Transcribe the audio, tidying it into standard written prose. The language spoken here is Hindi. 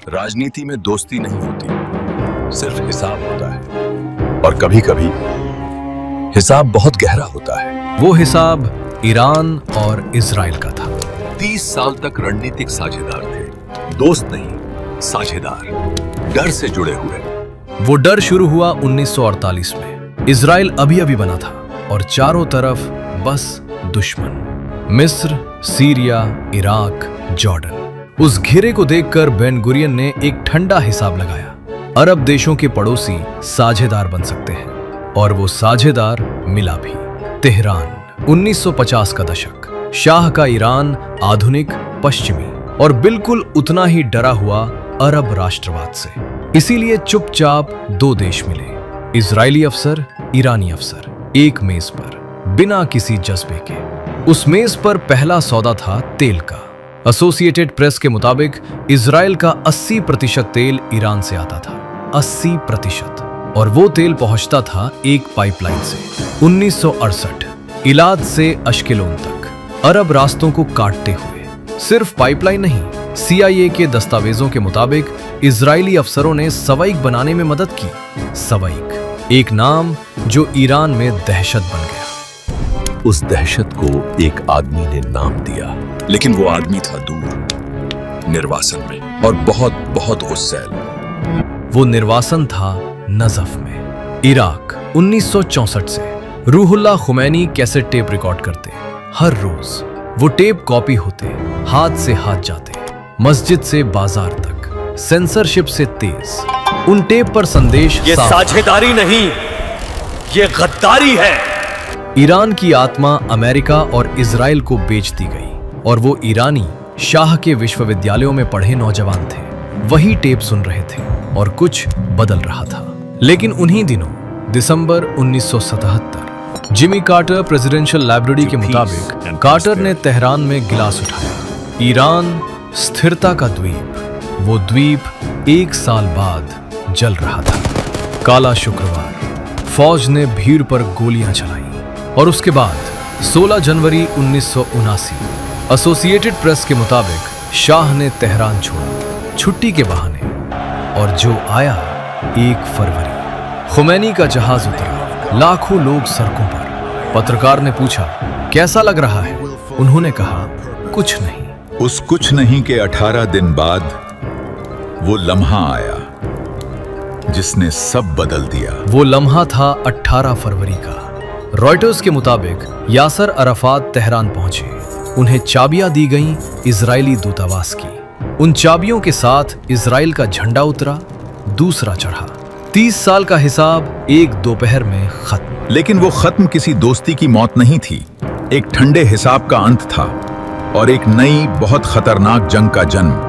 राजनीति में दोस्ती नहीं होती, सिर्फ हिसाब होता है। और कभी कभी हिसाब बहुत गहरा होता है। वो हिसाब ईरान और इजराइल का था। 30 साल तक रणनीतिक साझेदार थे, दोस्त नहीं, साझेदार, डर से जुड़े हुए। वो डर शुरू हुआ 1948 में। इजराइल अभी अभी बना था और चारों तरफ बस दुश्मन, मिस्र, सीरिया, इराक, जॉर्डन। उस घेरे को देखकर बेन गुरियन ने एक ठंडा हिसाब लगाया। अरब देशों के पड़ोसी साझेदार बन सकते हैं, और वो साझेदार मिला भी। तेहरान, 1950 का दशक, शाह का ईरान, आधुनिक, पश्चिमी और बिल्कुल उतना ही डरा हुआ अरब राष्ट्रवाद से। इसीलिए चुपचाप दो देश मिले, इजरायली अफसर, ईरानी अफसर, एक मेज पर, बिना किसी जज्बे के। उस मेज पर पहला सौदा था तेल का। एसोसिएटेड प्रेस के मुताबिक इजराइल का 80% तेल ईरान से आता था। 80%। और वो तेल पहुंचता था एक पाइपलाइन से। 1968 इलाद से अश्केलोन तक, अरब रास्तों को काटते हुए। सिर्फ पाइपलाइन नहीं, CIA के दस्तावेजों के मुताबिक इजरायली अफसरों ने सवाइक बनाने में मदद की। सवाइक, एक नाम जो ईरान में दहशत बन गया। उस दहशत को एक आदमी ने नाम दिया, लेकिन वो आदमी था दूर, निर्वासन में, और बहुत बहुत गुस्सैल। वो निर्वासन था नजफ में। इराक, 1964 से Ruhollah Khomeini cassette tape record करते। हर रोज वो टेप कॉपी होते, हाथ से हाथ जाते, मस्जिद से बाजार तक, सेंसरशिप से तेज। उन टेप पर संदेश, ये साझेदारी नहीं, ये गद्दारी है। ईरान की आत्मा अमेरिका और इजराइल को बेच दी गई, और वो ईरानी शाह के विश्वविद्यालयों में पढ़े नौजवान थे, वही टेप सुन रहे थे, और कुछ बदल रहा था। लेकिन उन्हीं दिनों, दिसंबर 1977, जिमी कार्टर प्रेसिडेंशियल लाइब्रेरी के मुताबिक कार्टर ने तेहरान में गिलास उठाया। ईरान स्थिरता का द्वीप, वो द्वीप 1 साल बाद जल रहा था। काला शुक्रवार, फौज ने भीड़ पर गोलियां चलाई, और उसके बाद 16 जनवरी 1979, एसोसिएटेड प्रेस के मुताबिक शाह ने तेहरान छोड़ा छुट्टी के बहाने, और जो आया 1 फरवरी। खुमैनी का जहाज उतरा, लाखों लोग सड़कों पर। पत्रकार ने पूछा, कैसा लग रहा है? उन्होंने कहा, कुछ नहीं। उस कुछ नहीं के 18 दिन बाद वो लम्हा आया जिसने सब बदल दिया। वो लम्हा था 18 फरवरी का। रॉयटर्स के मुताबिक यासर अराफात तेहरान पहुंचे। उन्हें चाबियां दी गईं इजरायली दूतावास की। उन चाबियों के साथ इजराइल का झंडा उतरा, दूसरा चढ़ा। 30 साल का हिसाब एक दोपहर में खत्म। लेकिन वो खत्म किसी दोस्ती की मौत नहीं थी, एक ठंडे हिसाब का अंत था, और एक नई बहुत खतरनाक जंग का जन्म।